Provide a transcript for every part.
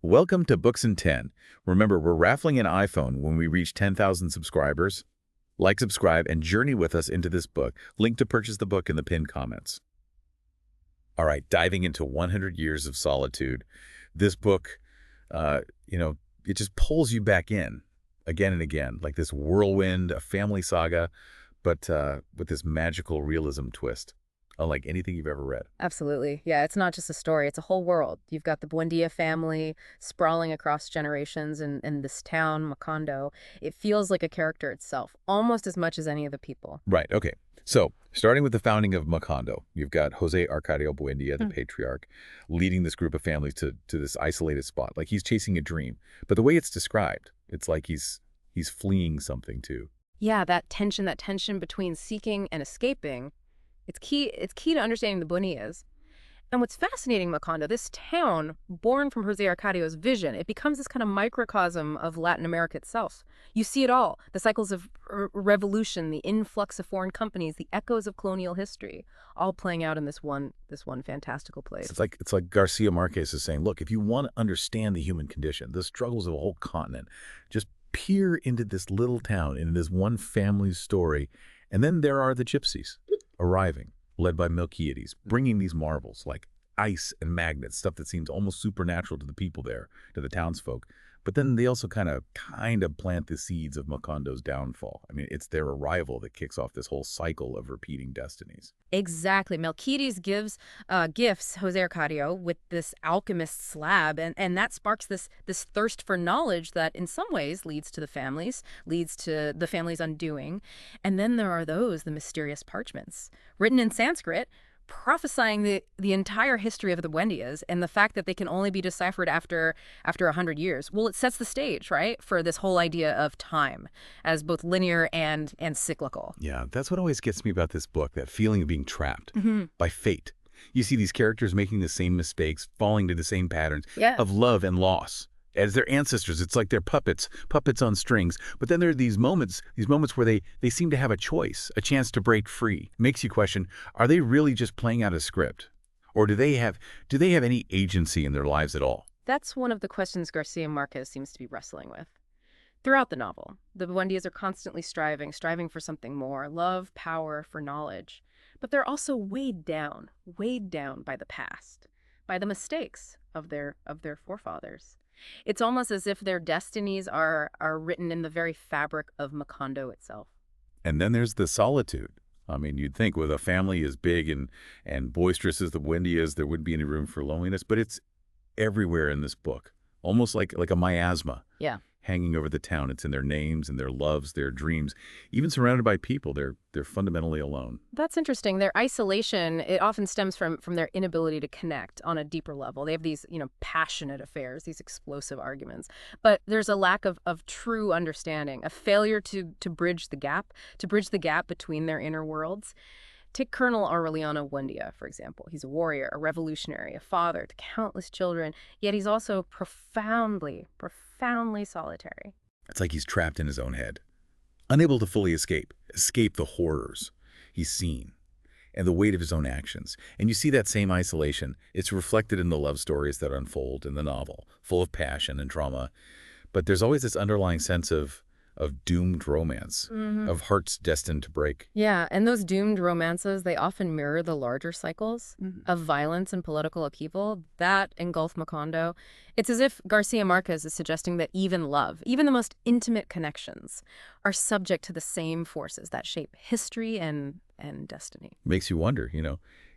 Welcome to Books in 10. Remember, we're raffling an iPhone when we reach 10,000 subscribers. Like, subscribe, and journey with us into this book. Link to purchase the book in the pinned comments. All right, diving into 100 Years of Solitude. This book, it just pulls you back in again and again, like this whirlwind, a family saga, but with this magical realism twist, unlike anything you've ever read. Absolutely. Yeah, it's not just a story, it's a whole world. You've got the Buendía family sprawling across generations in this town, Macondo. It feels like a character itself, almost as much as any of the people. Right, okay. So, starting with the founding of Macondo, you've got Jose Arcadio Buendia, the patriarch, leading this group of families to this isolated spot, like he's chasing a dream. But the way it's described, it's like he's fleeing something too. Yeah, that tension between seeking and escaping, it's key to understanding the Buendias. And what's fascinating, Macondo, this town, born from Jose Arcadio's vision, it becomes this kind of microcosm of Latin America itself. You see it all, the cycles of revolution, the influx of foreign companies, the echoes of colonial history, all playing out in this one fantastical place. It's like Garcia Marquez is saying, look, if you want to understand the human condition, the struggles of a whole continent, just peer into this little town, into this one family's story, and then there are the gypsies arriving, led by Melquiades, bringing these marvels like ice and magnets, stuff that seems almost supernatural to the people there, to the townsfolk. But then they also kind of plant the seeds of Macondo's downfall. I mean, it's their arrival that kicks off this whole cycle of repeating destinies. Exactly. Melquiades gifts Jose Arcadio with this alchemist slab, and that sparks this thirst for knowledge that in some ways leads to the family's undoing. And then there are the mysterious parchments, written in Sanskrit, prophesying the entire history of the Buendias and the fact that they can only be deciphered after 100 years. Well, it sets the stage, right, for this whole idea of time as both linear and cyclical. Yeah, that's what always gets me about this book, that feeling of being trapped by fate. You see these characters making the same mistakes, falling to the same patterns Yeah. of love and loss. As their ancestors, it's like they're puppets on strings. But then there are these moments where they seem to have a choice, a chance to break free. Makes you question, are they really just playing out a script? Or do they have any agency in their lives at all? That's one of the questions Garcia Marquez seems to be wrestling with. Throughout the novel, the Buendias are constantly striving for something more, love, power, for knowledge. But they're also weighed down by the past, by the mistakes of their forefathers. It's almost as if their destinies are written in the very fabric of Macondo itself. And then there's the solitude. I mean, you'd think with a family as big and boisterous as the Buendias, there wouldn't be any room for loneliness, but it's everywhere in this book, almost like a miasma. Yeah. Hanging over the town. It's in their names and their loves, their dreams. Even surrounded by people, they're fundamentally alone. That's interesting. Their isolation, it often stems from their inability to connect on a deeper level. They have these, passionate affairs, these explosive arguments. But there's a lack of true understanding, a failure to bridge the gap, between their inner worlds. Take Colonel Aureliano Buendia, for example. He's a warrior, a revolutionary, a father to countless children, yet he's also profoundly solitary. It's like he's trapped in his own head, unable to fully escape the horrors he's seen and the weight of his own actions. And you see that same isolation. It's reflected in the love stories that unfold in the novel, full of passion and trauma. But there's always this underlying sense of doomed romance, of hearts destined to break. Yeah, and those doomed romances, they often mirror the larger cycles of violence and political upheaval that engulf Macondo. It's as if Garcia Marquez is suggesting that even love, even the most intimate connections, are subject to the same forces that shape history and destiny. Makes you wonder,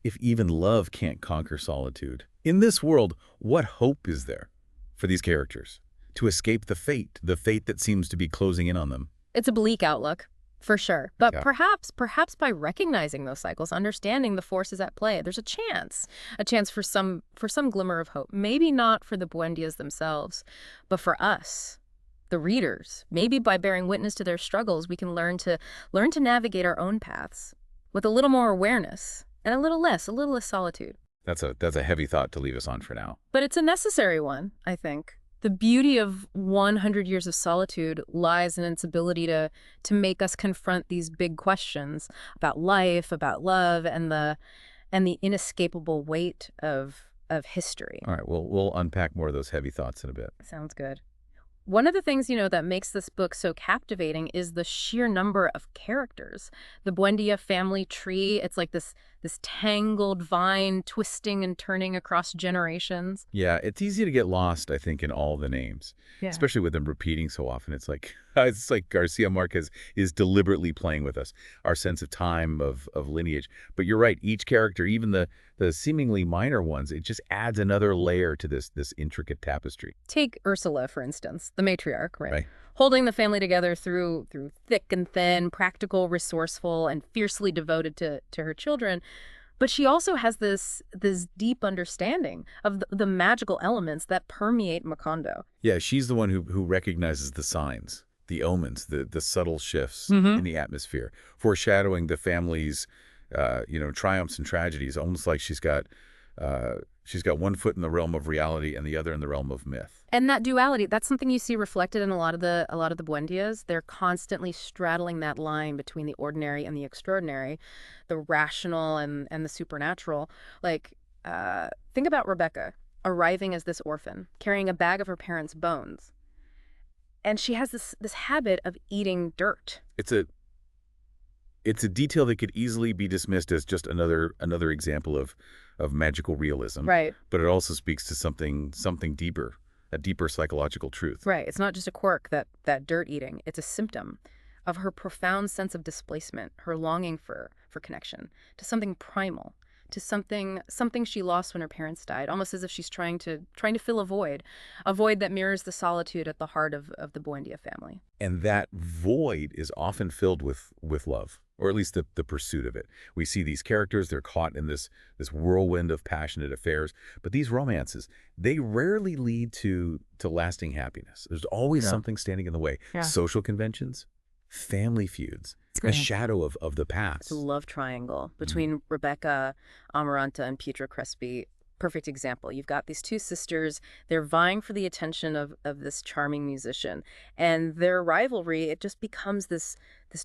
if even love can't conquer solitude. In this world, what hope is there for these characters to escape the fate that seems to be closing in on them? It's a bleak outlook, for sure. But Yeah. perhaps by recognizing those cycles, understanding the forces at play, there's a chance for some glimmer of hope. Maybe not for the Buendias themselves, but for us, the readers. Maybe by bearing witness to their struggles, we can learn to navigate our own paths with a little more awareness and a little less solitude. That's a heavy thought to leave us on for now. But it's a necessary one, I think. The beauty of 100 Years of Solitude lies in its ability to make us confront these big questions about life, about love, and the inescapable weight of of history. All right, we'll unpack more of those heavy thoughts in a bit. Sounds good. One of the things, that makes this book so captivating is the sheer number of characters. The Buendía family tree, it's like this tangled vine twisting and turning across generations. Yeah, it's easy to get lost, I think, in all the names, Yeah. especially with them repeating so often. It's like Garcia Marquez is deliberately playing with us, our sense of time, of lineage. But you're right, each character, even the seemingly minor ones, it just adds another layer to this intricate tapestry. Take Ursula, for instance, the matriarch, right? Right. Holding the family together through thick and thin, practical, resourceful, and fiercely devoted to her children. But she also has this deep understanding of the magical elements that permeate Macondo. Yeah, she's the one who recognizes the signs, the omens, the subtle shifts Mm-hmm. in the atmosphere, foreshadowing the family's, triumphs and tragedies, almost like she's got one foot in the realm of reality and the other in the realm of myth. And that duality, that's something you see reflected in a lot of the Buendias. They're constantly straddling that line between the ordinary and the extraordinary, the rational and the supernatural. Like, think about Rebecca arriving as this orphan, carrying a bag of her parents' bones. And she has this habit of eating dirt. It's a detail that could easily be dismissed as just another example of magical realism. Right. But it also speaks to something deeper, a deeper psychological truth. Right. It's not just a quirk, that dirt eating. It's a symptom of her profound sense of displacement, her longing for connection to something primal, to something she lost when her parents died, almost as if she's trying to fill a void that mirrors the solitude at the heart of the Buendia family. And that void is often filled with love, or at least the pursuit of it. We see these characters, they're caught in this whirlwind of passionate affairs, but these romances, they rarely lead to lasting happiness. There's always something standing in the way. Yeah. Social conventions, family feuds, a shadow of the It's past. a love triangle between Rebecca Amaranta and Pietro Crespi. Perfect example. You've got these two sisters. They're vying for the attention of this charming musician. And their rivalry, it just becomes this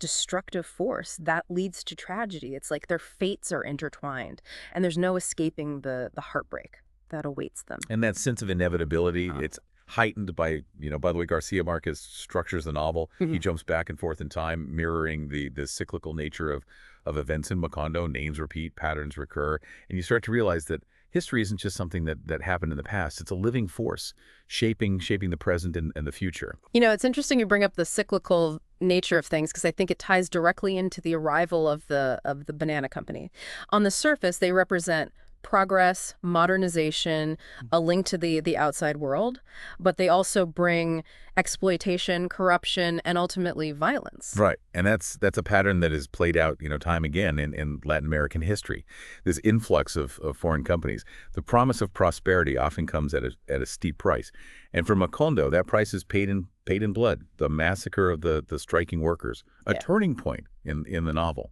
destructive force that leads to tragedy. It's like their fates are intertwined. And there's no escaping the heartbreak that awaits them. And that sense of inevitability, it's heightened by the way Garcia Marquez structures the novel. He jumps back and forth in time, mirroring the cyclical nature of events in Macondo. Names repeat, patterns recur, and you start to realize that history isn't just something that happened in the past. It's a living force shaping the present and the future. It's interesting you bring up the cyclical nature of things because I think it ties directly into the arrival of the banana company. On the surface, they represent progress, modernization, a link to the outside world, but they also bring exploitation, corruption, and ultimately violence. Right. And that's a pattern that is played out, time again in Latin American history. This influx of foreign companies. The promise of prosperity often comes at a steep price. And for Macondo, that price is paid in blood. The massacre of the striking workers, a turning point in the novel.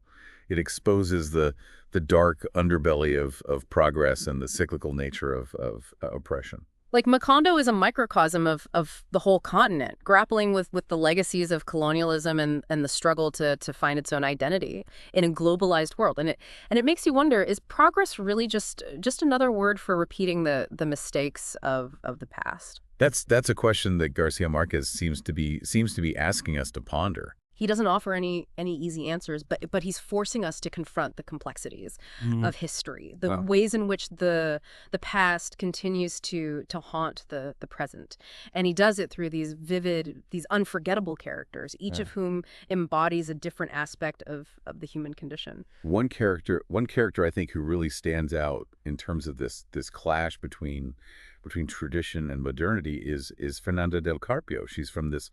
It exposes the dark underbelly of progress and the cyclical nature of oppression. Like Macondo is a microcosm of the whole continent, grappling with the legacies of colonialism and the struggle to find its own identity in a globalized world. And it makes you wonder, is progress really just another word for repeating the mistakes of the past? That's a question that Garcia Marquez seems to be asking us to ponder. He doesn't offer any easy answers, but he's forcing us to confront the complexities of history, the ways in which the past continues to haunt the present. And he does it through these vivid, these unforgettable characters, each of whom embodies a different aspect of the human condition. One character I think who really stands out in terms of this clash between tradition and modernity is Fernanda del Carpio. She's from this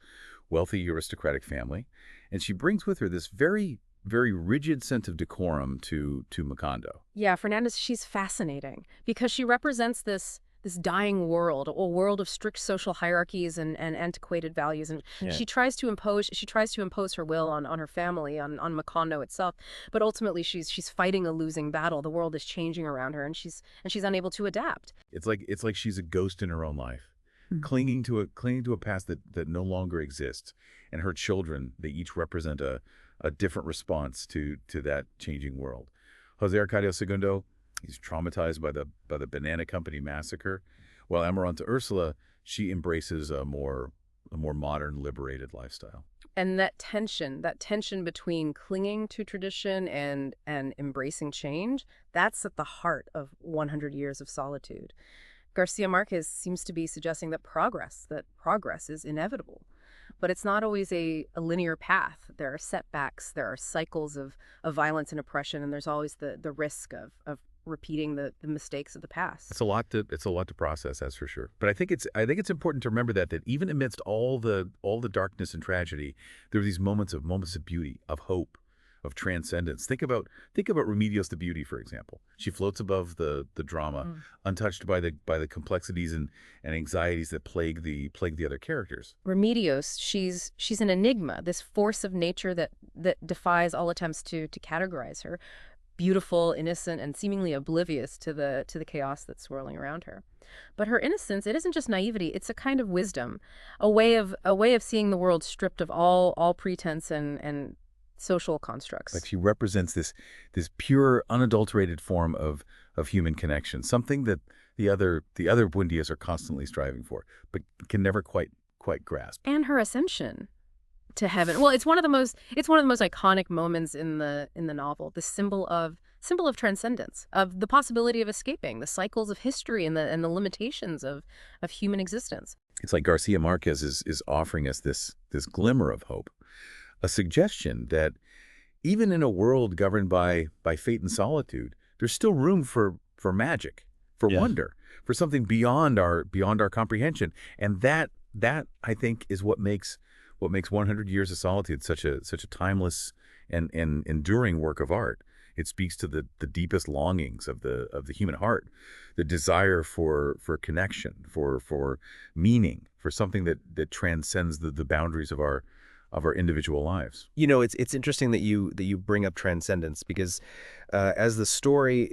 wealthy aristocratic family, and she brings with her this very, very rigid sense of decorum to Macondo. Yeah, Fernandez, she's fascinating because she represents this dying world, a world of strict social hierarchies and antiquated values, and she tries to impose her will on her family, on Macondo itself, but ultimately she's fighting a losing battle. The world is changing around her, and she's unable to adapt. It's like she's a ghost in her own life, clinging to a past that no longer exists, and her children, they each represent a different response to that changing world. Jose Arcadio Segundo, He's traumatized by the Banana Company massacre, while Amaranta Ursula, she embraces a more modern, liberated lifestyle. And that tension between clinging to tradition and embracing change, that's at the heart of 100 Years of Solitude. Garcia Marquez seems to be suggesting that progress is inevitable. But it's not always a linear path. There are setbacks, there are cycles of violence and oppression, and there's always the risk of repeating the mistakes of the past. It's a lot to process, that's for sure. But I think it's important to remember that even amidst all the darkness and tragedy, there are these moments of beauty, of hope, of transcendence. Think about Remedios the Beauty, for example. She floats above the drama, untouched by the complexities and anxieties that plague the other characters. Remedios, she's an enigma, this force of nature that defies all attempts to categorize her. Beautiful, innocent, and seemingly oblivious to the chaos that's swirling around her. But her innocence, it isn't just naivety, it's a kind of wisdom, a way of seeing the world stripped of all pretense and social constructs. Like she represents this pure, unadulterated form of human connection, something that the other Buendias are constantly striving for, but can never quite grasp. And her ascension to heaven. Well, it's one of the most iconic moments in the novel, the symbol of transcendence, of the possibility of escaping the cycles of history and the limitations of human existence. It's like Garcia Marquez is offering us this glimmer of hope, a suggestion that even in a world governed by fate and solitude, there's still room for magic, for Yeah. wonder, for something beyond our comprehension. And that I think is what makes 100 Years of Solitude such a timeless and enduring work of art. It speaks to the deepest longings of the human heart, the desire for connection, for meaning, for something that transcends the boundaries of our individual lives. It's interesting that you bring up transcendence because as the story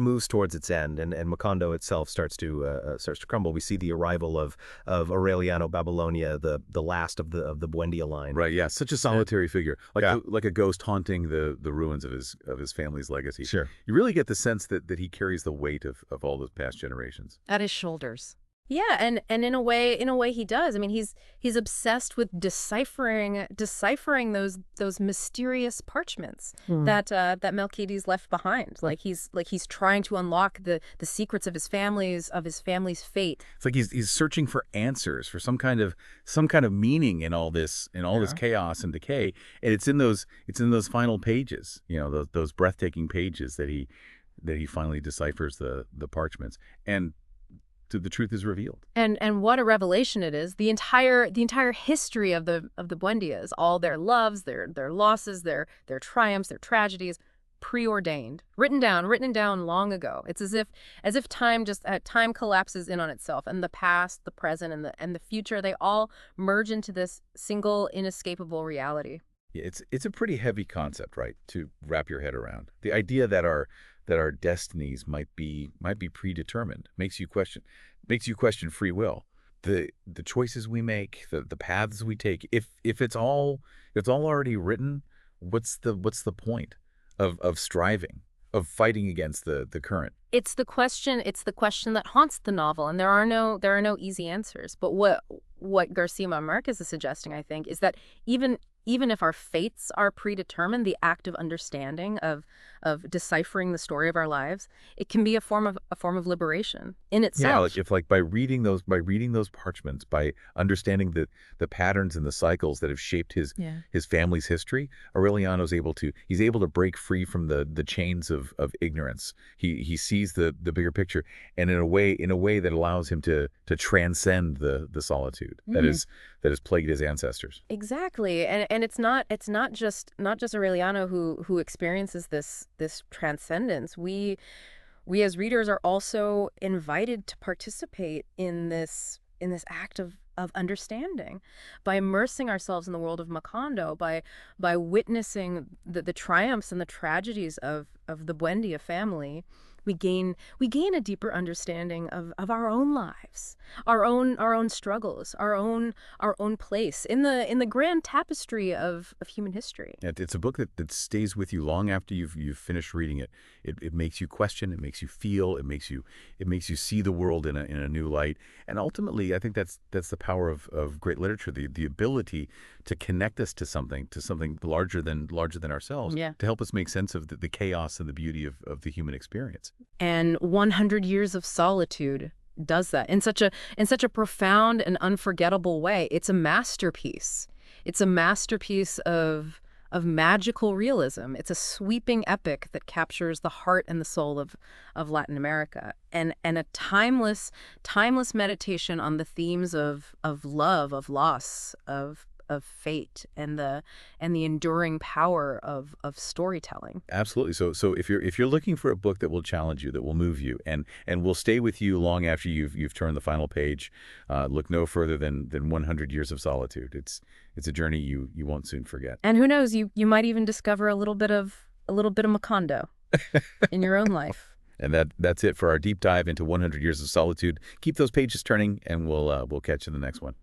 moves towards its end and Macondo itself starts to crumble, we see the arrival of Aureliano Babylonia, the last of the Buendia line. Right, yeah, such a solitary figure, like Yeah. like a ghost haunting the ruins of his family's legacy. Sure. You really get the sense that he carries the weight of all those past generations. At his shoulders. Yeah, and in a way he does. I mean, he's obsessed with deciphering those mysterious parchments that Melquiades left behind. Like he's trying to unlock the secrets of his family's fate. It's like he's searching for answers, for some kind of meaning in all this chaos and decay, and it's in those final pages, those breathtaking pages that he finally deciphers the parchments, and the truth is revealed. And what a revelation it is. The entire history of the Buendias, all their loves, their losses, their triumphs, their tragedies, preordained, written down long ago. It's as if time collapses in on itself, and the past, the present, and the future, they all merge into this single inescapable reality. Yeah, it's a pretty heavy concept, right, to wrap your head around. The idea that our destinies might be predetermined makes you question free will. The choices we make, the paths we take. If it's all already written, what's the point of striving, of fighting against the current? It's the question that haunts the novel, and there are no easy answers. But what Garcia Marquez is suggesting, I think, is that even if our fates are predetermined, the act of understanding, of deciphering the story of our lives, it can be a form of liberation in itself. Yeah, by reading those parchments, by understanding the patterns and the cycles that have shaped his family's history, Aureliano's able to break free from the chains of ignorance. He sees the bigger picture, and in a way that allows him to transcend the solitude that has plagued his ancestors. Exactly, and it's not just Aureliano who experiences this transcendence. We as readers are also invited to participate in this act of understanding by immersing ourselves in the world of Macondo, by witnessing the triumphs and the tragedies of the Buendia family. we gain a deeper understanding of our own lives, our own struggles, our own place in the grand tapestry of human history. It's a book that stays with you long after you've finished reading it. It makes you question, it makes you feel, it makes you see the world in a new light. And ultimately, I think that's the power of great literature, the ability to connect us to something larger than ourselves, Yeah. to help us make sense of the chaos and the beauty of the human experience. And 100 Years of Solitude does that in such a profound and unforgettable way. It's a masterpiece. It's a masterpiece of magical realism. It's a sweeping epic that captures the heart and the soul of Latin America, and a timeless meditation on the themes of love, of loss, of fate, and the enduring power of storytelling. Absolutely. So if you're looking for a book that will challenge you, that will move you, and will stay with you long after you've turned the final page, look no further than 100 Years of Solitude. It's a journey you won't soon forget. And who knows, you might even discover a little bit of Macondo in your own life. And that's it for our deep dive into 100 Years of Solitude. Keep those pages turning, and we'll catch you in the next one.